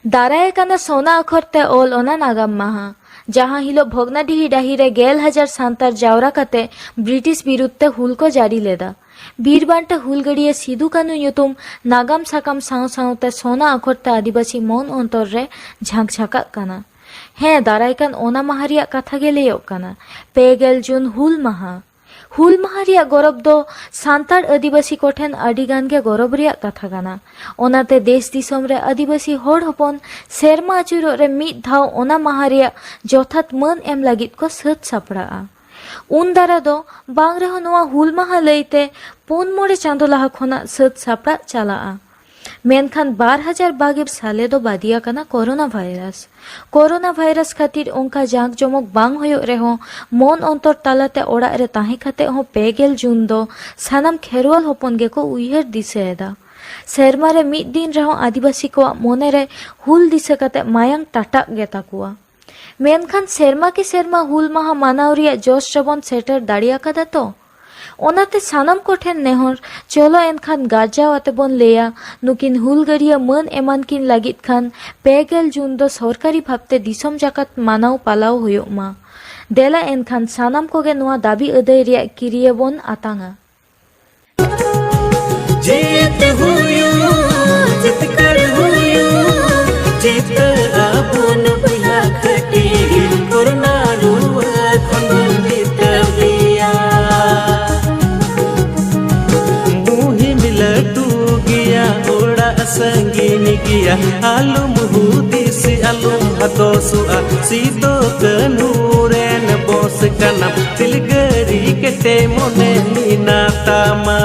दाराय काना सोना अक्षर ते ओल ओना नागाम माहा जहां हिलो भोगनाडीही डाही रे 10,000 सांतार जावरा कते ब्रिटिश बिरुद्ध ते हुल को जारी लेदा। बीरबांटे हुलगड़िए सिदु कानू युतुम नागाम साकाम साव सावते सोना अक्षर ते आदिवासी मन अंतर रे झांक झाका काना। हें दारायकान ओना माहा रिया कथा गे लैयोग काना 2 जून हुल माहा रिया गौरव दो सांतार आदिवासी कोठेन अडिगान गे गौरव रिया कथा काना। ओनाते देश दिसोम रे आदिवासी होड़ हपन सेरमा आचुरो रे मिद धाव ओना माहा रिया जथात मन एम लागिद को सत सापड़ाआ। उन दारा दो बांग रेहो नोआ हुल माहा लईते 4 चांदो लाहा खोना सत सापड़ा चलाआ। मेनखान 2022 साले दो बादिया काना कोरोना वायरस खातिर उनका जांग जमक बांग होयो रेहो मन अंतर तालाते ओड़ा रे ताहे खाते हो 2 जून दो सानाम खेरवाल होपन गे को उयहर दिसेदा। सेरमा रे मिद दिन रेहो आदिवासी को मोने रे हुल दिसे काते मायांग टाटाक गे ताकुआ। मेनखान सेरमा के सेरमा हुल माहा मानाव रिया जोश जबन सेटर दाड़िया कादा तो ओनाते सानाम कोठेन नेहर चलो एनखान गार्जाव आते बन लेया नुकिन हुलगड़िया मन एमान किन लागित खान 2 जून दो सरकारी भावते दिसम जाकात मानाव पालाव हुयो मा देला एनखान सानाम कोगे नुआ दाबी अदय रिया किरिया बन आतांगा। जीत हुयो जीत कर हुयो जीत आबुन बिहा खटी कोरोना रुआ खंगन बितबिया मुहि मिलटू गया ओड़ा संगीन गया आलुम हुदिस आलुम हतोसुआ सीदो कनूरेन बोस कनम तिलगरी के ते मोने मीना तामा।